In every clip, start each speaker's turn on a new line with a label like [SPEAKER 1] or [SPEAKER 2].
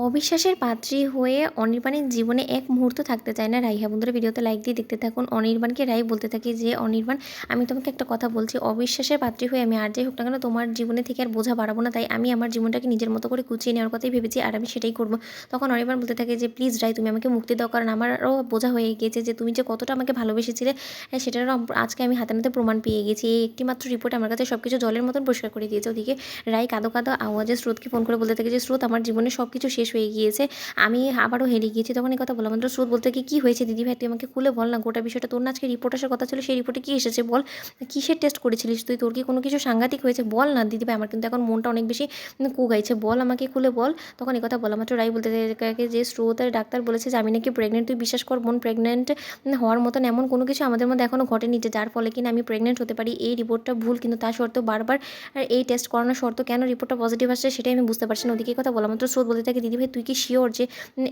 [SPEAKER 1] অবিশ্বাসের পাত্রী হয়ে অনির্বাণের জীবনে এক মুহূর্ত থাকতে চায় না রাইহা। বন্ধুরা ভিডিওতে লাইক দিয়ে দেখতে থাকুন। অনির্বাণকে রাই বলতে থাকে যে অনির্বাণ, আমি তোমাকে একটা কথা বলছি, অবিশ্বাসের পাত্রী হয়ে আমি আর যাই হোক না কেন তোমার জীবনে থেকে আর বোঝা বাড়াবো না, তাই আমি আমার জীবনটাকে নিজের মতো করে গুছিয়ে নেওয়ার কথাই ভেবেছি আর আমি সেটাই করবো। তখন অনির্বাণ বলতে থাকে যে প্লিজ রাই, তুমি আমাকে মুক্তি দাও, কারণ আমারও বোঝা হয়ে গিয়েছে যে তুমি যে কতটা আমাকে ভালোবেসেছিলে, সেটারও আজকে আমি হাতে নাতে প্রমাণ পেয়ে গেছি। এই একটি মাত্র রিপোর্ট আমার কাছে সব কিছু জলের মতন পরিষ্কার করে দিয়েছে। ওদিকে রাই কাঁদো কাঁদো আওয়াজে স্রোতকে ফোন করে বলতে থাকে যে স্রোত, আমার জীবনে সব কিছু শেষ হয়ে গিয়েছে, আমি আবারও হেরে গিয়েছি। তখন এই কথা বলা মাত্র স্রোত বলতে কি হয়েছে দিদি ভাই, তুই আমাকে খুলে বল না গোটা বিষয়টা। তোর না আজকে রিপোর্ট আসার কথা ছিল, সেই রিপোর্টে কি এসেছে বল, কিসের টেস্ট করেছিলিস তুই, তোর কি কোনো কিছু সাংঘাতিক হয়েছে বল না দিদি ভাই, আমার কিন্তু এখন মনটা অনেক বেশি কুগাইছে, বল আমাকে খুলে বল। তখন এই কথা বলা মাত্র রাই বলতে থাকে যে স্রোতের ডাক্তার বলেছে যে আমি নাকি প্রেগনেন্ট, তুই বিশ্বাস কর বোন, প্রেগনেন্ট হওয়ার মতন এমন কোনো কিছু আমাদের মধ্যে এখনও ঘটেনি যে যার ফলে কিনা আমি প্রেগনেন্ট হতে পারি। এই রিপোর্টটা ভুল, কিন্তু তা সত্ত্বেও বারবার এই টেস্ট করানোর সত্ত্বেও কেন রিপোর্টটা পজিটিভ আসছে সেটাই আমি বুঝতে পারছি না। ওদিকে কথা বলা মাত্র স্রোত বলতে থাকে দিদি ভাই তুই কি শিওর যে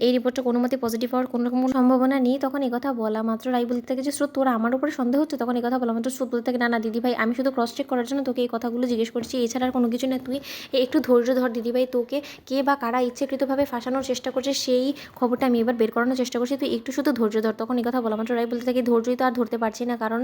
[SPEAKER 1] এই রিপোর্টটা কোনো মতে পজিটিভ হওয়ার কোনো রকম সম্ভাবনা নেই? তখন এই কথা বলা মাত্র রাই বলতে থাকে যে স্রোত, তোরা আমার উপরে সন্দেহ হচ্ছে? তখন এই কথা বলা মাত্র স্রোত বলতে থাকে না না দিদি ভাই, আমি শুধু ক্রস চেক করার জন্য তোকে এই কথাগুলো জিজ্ঞেস করছি, এছাড়া আর কোনো কিছু না। তুই একটু ধৈর্য ধর দিদি ভাই, তোকে কে বা কারা ইচ্ছাকৃতভাবে ফাঁসানোর চেষ্টা করছে সেই খবরটা আমি এবার বের করানোর চেষ্টা করছি, তুই একটু শুধু ধৈর্য ধর। তখন এই কথা বলা মাত্র রাই বলতে থাকে ধৈর্যই তো আর ধরতে পারছি না, কারণ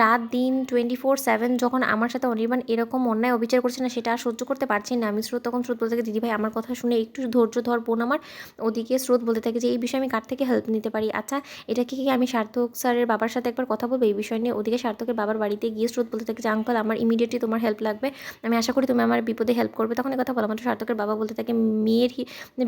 [SPEAKER 1] রাত দিন 24/7 যখন আমার সাথে অনির্বাণ এরকম অন্যায় অবিচার করছে না, সেটা আর সহ্য করতে পারছি না আমি। স্রোত তখন স্রোত বলতে থাকে দিদি ভাই আমার কথা শুনে একটু ধৈর্য ধর বোন আমার। ওদিকে স্রোত বলতে থাকে যে এই বিষয়ে আমি কার থেকে হেল্প নিতে পারি? আচ্ছা, এটা কি আমি সার্থক স্যারের বাবার সাথে একবার কথা বলবো এই বিষয় নিয়ে? ওদিকে সার্থকের বাবার বাড়িতে গিয়ে স্রোত বলতে থাকে যে আঙ্কল, আমার ইমিডিয়েটলি তোমার হেল্প লাগবে, আমি আশা করি তুমি আমার বিপদে হেল্প করবে। তখন কথা বলা মাত্র সার্থকের বাবা বলতে থাকে মেয়ের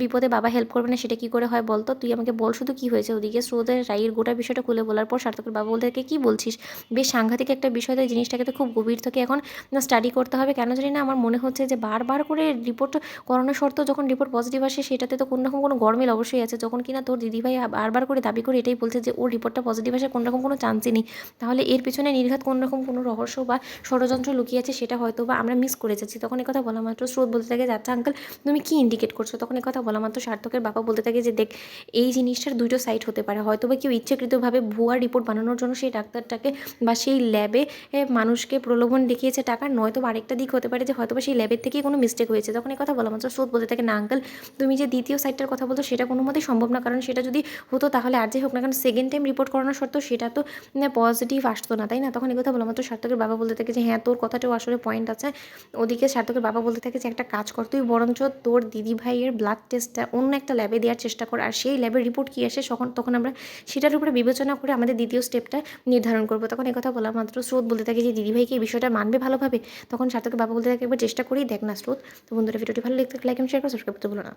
[SPEAKER 1] বিপদে বাবা হেল্প করবে না সেটা কি করে হয় বলতো, তুই আমাকে বল শুধু কী হয়েছে। ওদিকে স্রোতের রায়ের গোটা বিষয়টা খুলে বলার পর সার্থকের বাবা বলতে থাকে কী বলছিস, বেশ সাংঘাতিক একটা বিষয়, তো এই জিনিসটাকে তো খুব গভীর থেকে এখন স্টাডি করতে হবে। কেন জানি না আমার মনে হচ্ছে যে বারবার করে রিপোর্ট করানোর সত্ত্বেও যখন রিপোর্ট পজিটিভ আসে সেটাতে তো কোনো রকম কোনো গরমিল অবশ্যই আছে। যখন কিনা তোর দিদিভাই বারবার করে দাবি করে এটাই বলছে যে ওর রিপোর্টটা পজিটিভ আসার কোনো রকম কোনো চান্সই নেই, তাহলে এর পিছনে নির্ঘাত কোনো রকম কোনো রহস্য বা ষড়যন্ত্র লুকিয়ে আছে, সেটা হয়তো বা আমরা মিস করে যাচ্ছি। তখন কথা বলা মাত্র স্রোত বলতে থাকে যে আচ্ছা আঙ্কেল, তুমি কি ইন্ডিকেট করছো? তখন কথা বলা মাত্র সার্থকের বাবা বলতে থাকে যে দেখ, এই জিনিসটার দুটো সাইড হতে পারে, হয়তো বা কেউ ইচ্ছাকৃতভাবে ভুয়া রিপোর্ট বানানোর জন্য সেই ডাক্তারটাকে বা সেই ল্যাবে মানুষকে প্রলোভন দেখিয়েছে টাকা, নয়তো আরেকটা দিক হতে পারে যে হয়তো বা সেই ল্যাবের থেকেই কোনো মিস্টেক হয়েছে। তখন কথা বলা মাত্র স্রোত বলতে থাকে না আঙ্কেল, তুমি যে দ্বিতীয় সাইডটার কথা বলতো সেটা কোনো মতেই সম্ভব না, কারণ সেটা যদি হতো তাহলে আর যাই হোক না, কারণ সেকেন্ড টাইম রিপোর্ট করানোর সত্ত্বেও সেটা তো পজিটিভ আসতো না, তাই না? তখন কথা বলা মাত্র সার্থকের বাবা বলতে থাকে যে হ্যাঁ, তোর কথাটাও আসলে পয়েন্ট আছে। ওদিকে সার্থকের বাবা বলতে থাকে যে একটা কাজ কর, তুই বরঞ্চ তোর দিদি ভাইয়ের ব্লাড টেস্টটা অন্য একটা ল্যাবে দেওয়ার চেষ্টা কর, আর সেই ল্যাবের রিপোর্ট কী আসে তখন আমরা সেটার উপরে বিবেচনা করে আমাদের দ্বিতীয় স্টেপটা নির্ধারণ করবো। তখন কথা বলা মাত্র স্রোত বলতে থাকে যে দিদিভাইকে এই বিষয়টা মানবে ভালোভাবে? তখন সার্থকের বাবা বলতে থাকে একবার চেষ্টা করেই দেখ না স্রোত। তো বন্ধুরা ভিডিওটি ভালো লাগলে লাইক এবং শেয়ার করে সাবস্ক্রাইব করতে ভুলো না।